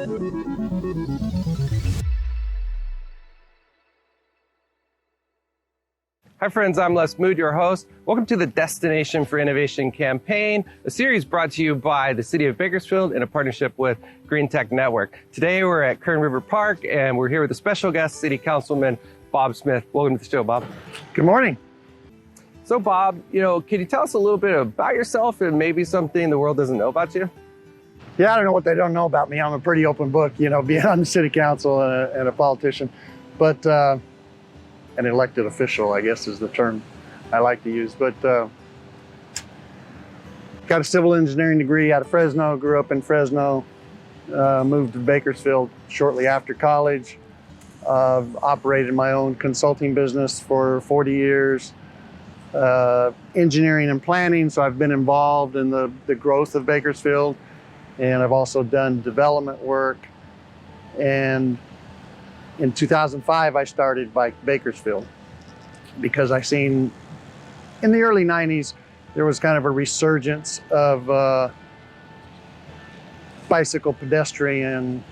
Hi friends, I'm Les Mood, your host. Welcome to the Destination for Innovation campaign, a series brought to you by the City of Bakersfield in a partnership with GreenTech Network. Today we're at Kern River Park and we're here with a special guest, City Councilman Bob Smith. Welcome to the show, Bob. Good morning. So Bob, can you tell us a little bit about yourself and maybe something the world doesn't know about you? Yeah, I don't know what they don't know about me. I'm a pretty open book, being on the city council and a politician, but an elected official, I guess is the term I like to use. But got a civil engineering degree out of Fresno, grew up in Fresno, moved to Bakersfield shortly after college, operated my own consulting business for 40 years, engineering and planning, so I've been involved in the growth of Bakersfield, and I've also done development work. And in 2005, I started Bakersfield because I seen in the early 90s, there was kind of a resurgence of bicycle pedestrian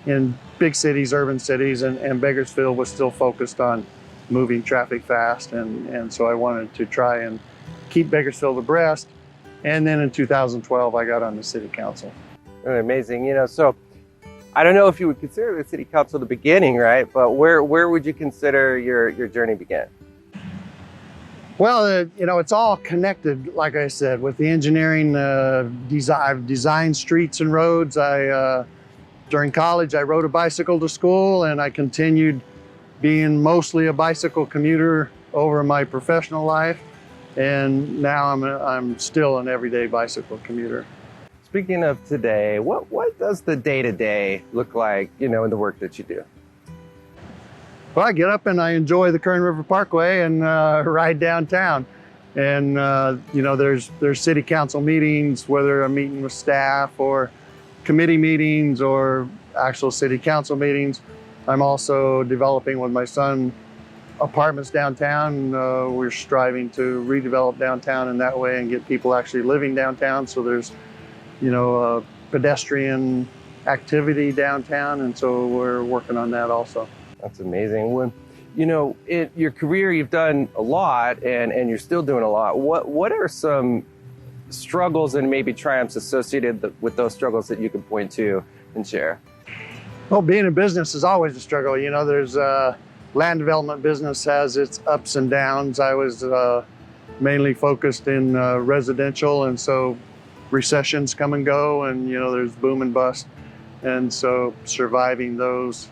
in big cities, urban cities, and Bakersfield was still focused on moving traffic fast. And so I wanted to try and keep Bakersfield abreast. And then in 2012, I got on the city council. Amazing, so I don't know if you would consider the city council the beginning, right? But where would you consider your journey began? Well, it's all connected, like I said, with the engineering design. I've designed streets and roads. During college, I rode a bicycle to school, and I continued being mostly a bicycle commuter over my professional life. And now I'm still an everyday bicycle commuter. Speaking of today, what does the day-to-day look like, in the work that you do? Well, I get up and I enjoy the Kern River Parkway and ride downtown. And, there's city council meetings, whether I'm meeting with staff or committee meetings or actual city council meetings. I'm also developing with my son apartments downtown. We're striving to redevelop downtown in that way and get people actually living downtown. So there's pedestrian activity downtown, and so we're working on that also. That's amazing. When in your career, you've done a lot, and you're still doing a lot. What are some struggles and maybe triumphs associated with those struggles that you can point to and share? Well, being in business is always a struggle. There's land development business has its ups and downs. I was mainly focused in residential, and so recessions come and go, and there's boom and bust, and so surviving those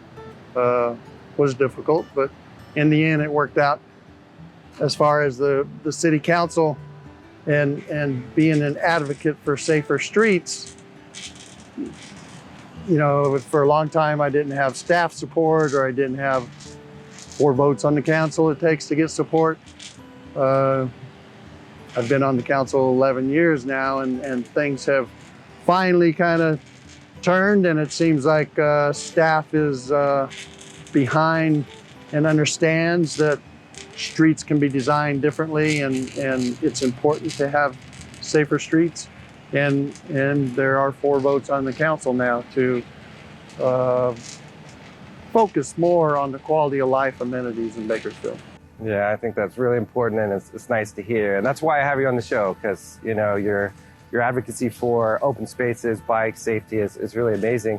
was difficult, but in the end it worked out. As far as the city council and being an advocate for safer streets, for a long time I didn't have staff support, or I didn't have 4 votes on the council it takes to get support. I've been on the council 11 years now, and things have finally kind of turned, and it seems like staff is behind and understands that streets can be designed differently, and it's important to have safer streets. And there are 4 votes on the council now to focus more on the quality of life amenities in Bakersfield. Yeah, I think that's really important, and it's nice to hear. And that's why I have you on the show, because your advocacy for open spaces, bike safety is really amazing.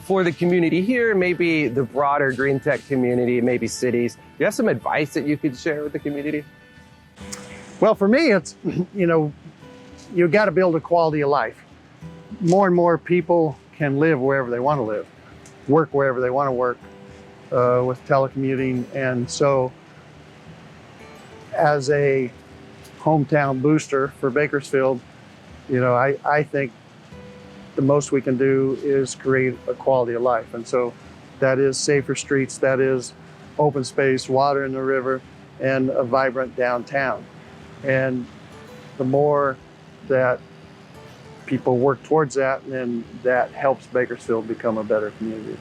For the community here, maybe the broader GreenTech community, maybe cities. Do you have some advice that you could share with the community? Well, for me, it's you've got to build a quality of life. More and more people can live wherever they want to live, work wherever they want to work with telecommuting, and so. As a hometown booster for Bakersfield, I think the most we can do is create a quality of life. And so that is safer streets, that is open space, water in the river, and a vibrant downtown. And the more that people work towards that, then that helps Bakersfield become a better community.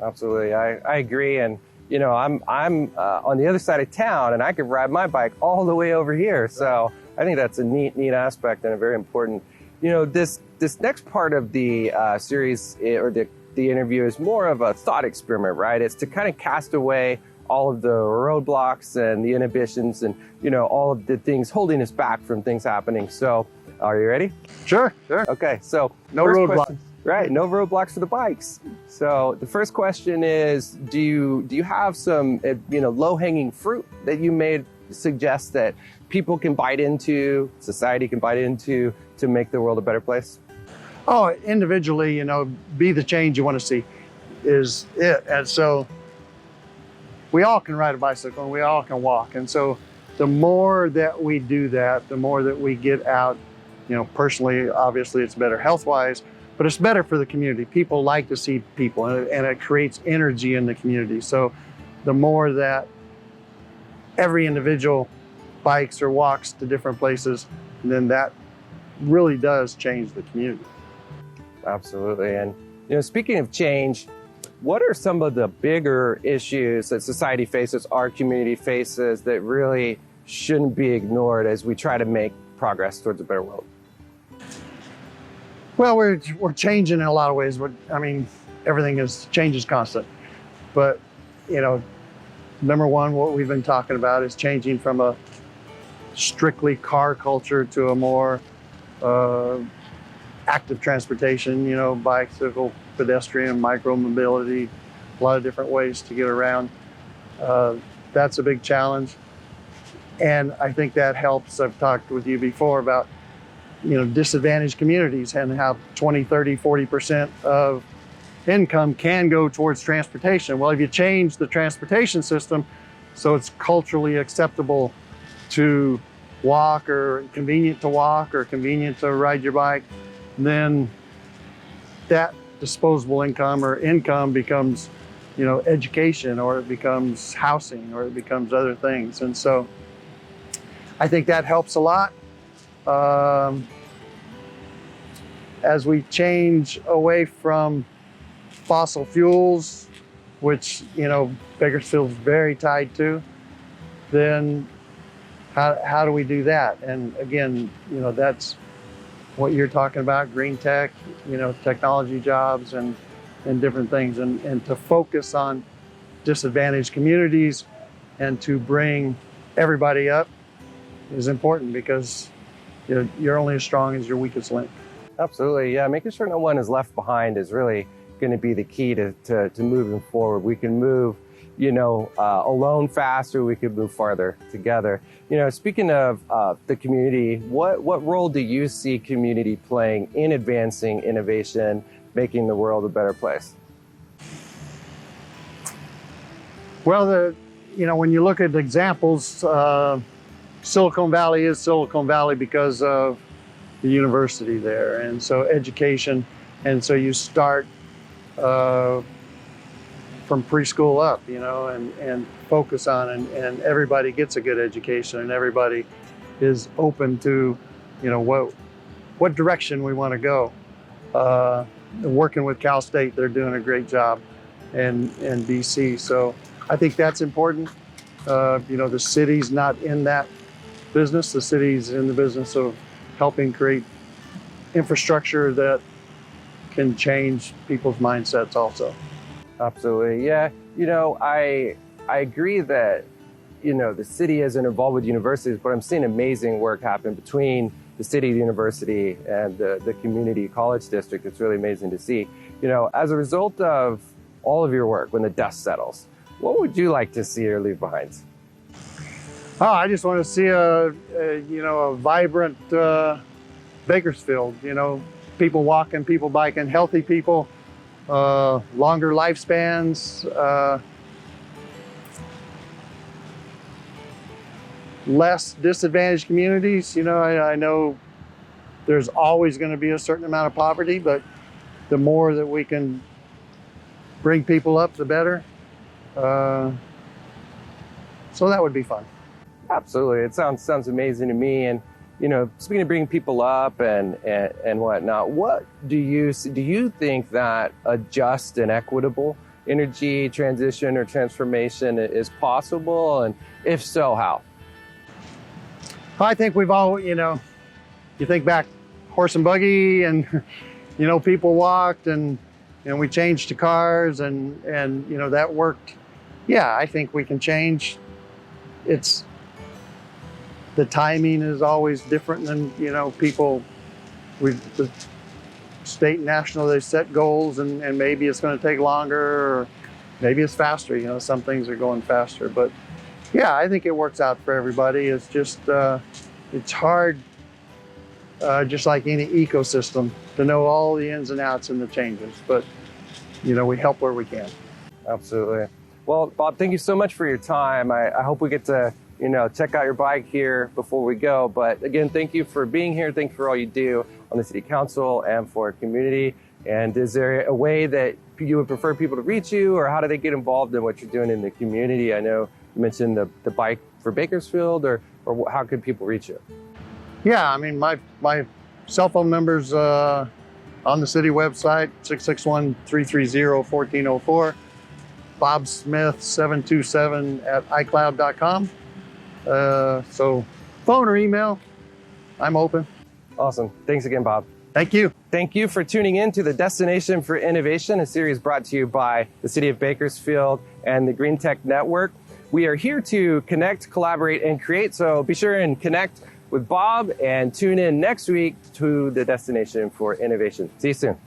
Absolutely, I agree. And I'm on the other side of town, and I could ride my bike all the way over here. So I think that's a neat aspect and a very important. This next part of the series, or the the interview is more of a thought experiment, right? It's to kind of cast away all of the roadblocks and the inhibitions and, all of the things holding us back from things happening. So are you ready? Sure. Okay, so no roadblocks. Right, no roadblocks for the bikes. So the first question is, do you have some low-hanging fruit that you may suggest that people can bite into, society can bite into, to make the world a better place? Oh, individually, be the change you want to see is it. And so we all can ride a bicycle and we all can walk. And so the more that we do that, the more that we get out, personally, obviously it's better health-wise, but it's better for the community. People like to see people, and it creates energy in the community. So the more that every individual bikes or walks to different places, then that really does change the community. Absolutely. And speaking of change, what are some of the bigger issues that society faces, our community faces, that really shouldn't be ignored as we try to make progress towards a better world? Well, we're changing in a lot of ways. Everything changes constant. But, number one, what we've been talking about is changing from a strictly car culture to a more active transportation, bicycle, pedestrian, micro-mobility, a lot of different ways to get around. That's a big challenge. And I think that helps. I've talked with you before about disadvantaged communities and how 20, 30, 40% of income can go towards transportation. Well, if you change the transportation system so it's culturally acceptable to walk, or convenient to walk, or convenient to ride your bike, then that disposable income or income becomes, education, or it becomes housing, or it becomes other things. And so I think that helps a lot. As we change away from fossil fuels, which, Bakersfield's very tied to, then how do we do that? And again, that's what you're talking about, GreenTech, technology jobs and different things, and to focus on disadvantaged communities and to bring everybody up is important, because you're only as strong as your weakest link. Absolutely, yeah. Making sure no one is left behind is really going to be the key to moving forward. We can move, alone faster. We can move farther together. Speaking of the community, what role do you see community playing in advancing innovation, making the world a better place? Well, when you look at examples, Silicon Valley is Silicon Valley because of the university there, and so education, and so you start from preschool up, and focus on, and everybody gets a good education, and everybody is open to, what direction we want to go. Working with Cal State, they're doing a great job, and BC. So I think that's important. The city's not in that business. The city's in the business of helping create infrastructure that can change people's mindsets also. Absolutely, yeah. I agree that, the city isn't involved with universities, but I'm seeing amazing work happen between the city, the university, and the community college district. It's really amazing to see. As a result of all of your work, when the dust settles, what would you like to see or leave behind? Oh, I just want to see a vibrant Bakersfield. People walking, people biking, healthy people, longer lifespans, less disadvantaged communities. I know there's always going to be a certain amount of poverty, but the more that we can bring people up, the better. So that would be fun. Absolutely. It sounds amazing to me. And, speaking of bringing people up and whatnot, what do you think that a just and equitable energy transition or transformation is possible? And if so, how? I think we've all, you think back, horse and buggy, and, people walked, and, and we changed to cars, and you know, that worked. Yeah, I think we can change. It's the timing is always different than, you know, people. The state and national, they set goals, and maybe it's going to take longer, or maybe it's faster. You know, some things are going faster, but yeah, I think it works out for everybody. It's just it's hard, just like any ecosystem, to know all the ins and outs and the changes. But you know, we help where we can. Absolutely. Well, Bob, thank you so much for your time. I hope we get to, you know, check out your bike here before we go. But again, thank you for being here. Thank you for all you do on the City Council and for our community. And is there a way that you would prefer people to reach you, or how do they get involved in what you're doing in the community? I know you mentioned the bike for Bakersfield, or how could people reach you? Yeah, I mean, my cell phone number's on the city website, 661-330-1404. Bob Smith 727 at iCloud.com. So phone or email, I'm open. Awesome. Thanks again, Bob. Thank you. Thank you for tuning in to the Destination for Innovation, a series brought to you by the City of Bakersfield and the GreenTech Network. We are here to connect, collaborate, and create, so be sure and connect with Bob and tune in next week to the Destination for Innovation. See you soon.